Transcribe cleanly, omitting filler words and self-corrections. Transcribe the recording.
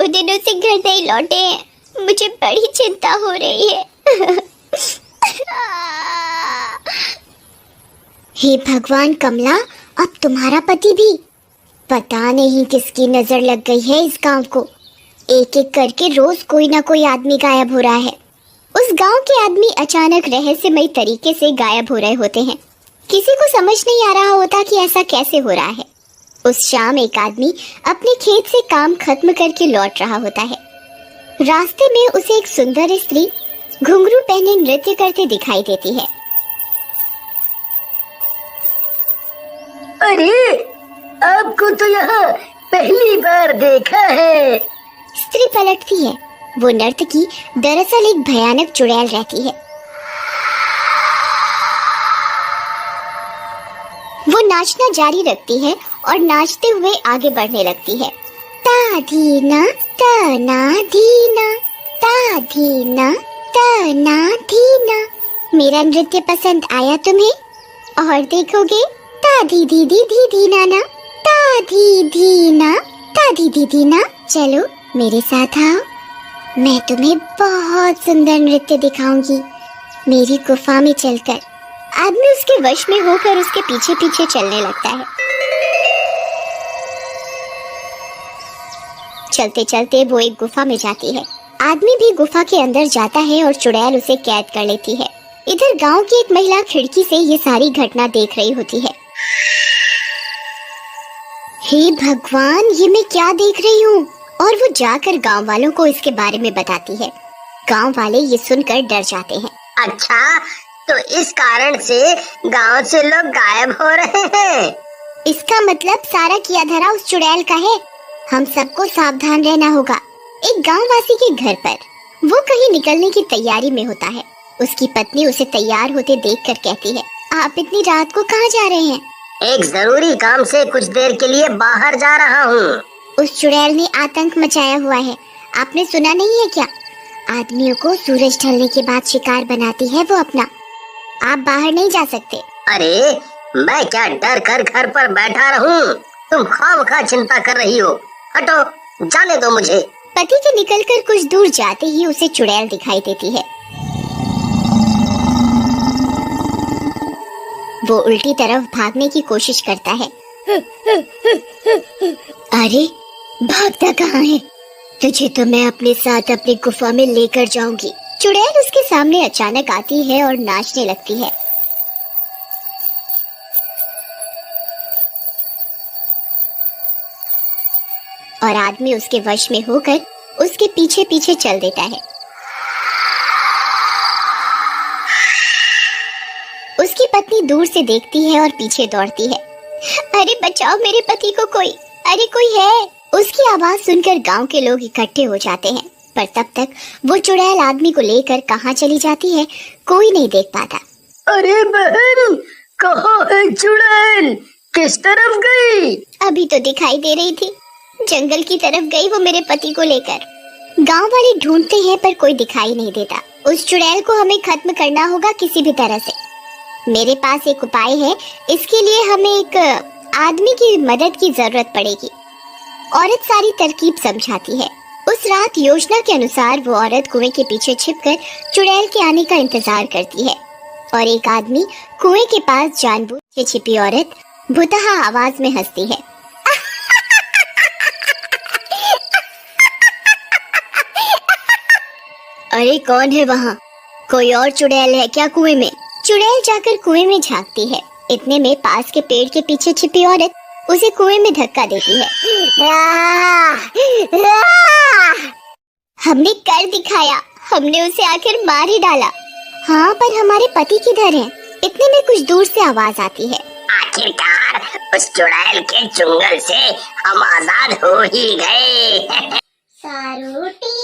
दिनों से घर नहीं लौटे हैं। मुझे बड़ी चिंता हो रही है। हे भगवान कमला, अब तुम्हारा पति भी। पता नहीं किसकी नजर लग गई है इस गांव को। एक एक करके रोज कोई ना कोई आदमी गायब हो रहा है। उस गांव के आदमी अचानक रहस्यमय तरीके से गायब हो रहे होते हैं। किसी को समझ नहीं आ रहा होता कि ऐसा कैसे हो रहा है। उस शाम एक आदमी अपने खेत से काम खत्म करके लौट रहा होता है। रास्ते में उसे एक सुंदर स्त्री घुंघरू पहने नृत्य करते दिखाई देती है। अरे, आपको तो यहाँ पहली बार देखा है। स्त्री पलटती है। वो नर्तकी दरअसल एक भयानक चुड़ैल रहती है। वो नाचना जारी रखती है और नाचते हुए आगे बढ़ने लगती है। ता धीना तना धीना, ता धीना तना धीना। मेरा नृत्य पसंद आया तुम्हें? और देखोगे? ता धी धी धी धी धीना ना, ता धी धीना, ता धी धी धीना। चलो मेरे साथ आओ, मैं तुम्हें बहुत सुंदर नृत्य दिखाऊंगी। मेरी गुफा में चलकर। आदमी उसके वश में होकर उसके पीछे पीछे चलने लगता है। चलते चलते वो एक गुफा में जाती है। आदमी भी गुफा के अंदर जाता है और चुड़ैल उसे कैद कर लेती है। इधर गांव की एक महिला खिड़की से ये सारी घटना देख रही होती है। हे भगवान, ये मैं क्या देख रही हूँ? और वो जाकर गांव वालों को इसके बारे में बताती है। गांव वाले ये सुनकर डर जाते हैं। अच्छा, तो इस कारण से गांव से लोग गायब हो रहे हैं। इसका मतलब सारा किया धरा उस चुड़ैल का है। हम सबको सावधान रहना होगा। एक गांववासी के घर पर वो कहीं निकलने की तैयारी में होता है। उसकी पत्नी उसे तैयार होते देखकर कहती है, आप इतनी रात को कहाँ जा रहे हैं? एक जरूरी काम से कुछ देर के लिए बाहर जा रहा हूँ। उस चुड़ैल ने आतंक मचाया हुआ है। आपने सुना नहीं है क्या? आदमियों को सूरज ढलने के बाद शिकार बनाती है वो अपना। आप बाहर नहीं जा सकते। अरे, मैं क्या डर कर घर पर बैठा रहूं? तुम खामखा चिंता कर रही हो। हटो, जाने दो मुझे। पति के निकलकर कुछ दूर जाते ही उसे चुड़ैल दिखाई देती है। वो उल्टी तरफ भागने की कोशिश करता है। अरे, भागता कहाँ है? तुझे तो मैं अपने साथ अपनी गुफा में लेकर जाऊंगी। चुड़ैल उसके सामने अचानक आती है और नाचने लगती है। और आदमी उसके वश में होकर उसके पीछे पीछे चल देता है। उसकी पत्नी दूर से देखती है और पीछे दौड़ती है। अरे बचाओ मेरे पति को कोई, अरे कोई है। उसकी आवाज सुनकर गांव के लोग इकट्ठे हो जाते हैं, पर तब तक वो चुड़ैल आदमी को लेकर कहाँ चली जाती है कोई नहीं देख पाता। अरे बहन, कहाँ है चुड़ैल? किस तरफ गई? अभी तो दिखाई दे रही थी, जंगल की तरफ गई वो मेरे पति को लेकर। गांव वाले ढूंढते हैं पर कोई दिखाई नहीं देता। उस चुड़ैल को हमें खत्म करना होगा किसी भी तरह से। मेरे पास एक उपाय है। इसके लिए हमें एक आदमी की मदद की जरूरत पड़ेगी। औरत सारी तरकीब समझाती है। उस रात योजना के अनुसार वो औरत कुएं के पीछे छिपकर चुड़ैल के आने का इंतजार करती है और एक आदमी कुएं के पास जानबूझ के छिपी औरत भुतहा आवाज में हंसती है। अरे कौन है वहाँ? कोई और चुड़ैल है क्या कुएं में? चुड़ैल जाकर कुएं में झांकती है। इतने में पास के पेड़ के पीछे छिपी औरत उसे कुएं में धक्का देती है। हमने कर दिखाया, हमने उसे आखिर मार ही डाला। हाँ, पर हमारे पति किधर हैं? इतने में कुछ दूर से आवाज आती है। आखिरकार उस चुड़ैल के चुंगल से हम आजाद हो ही गए। सारोटी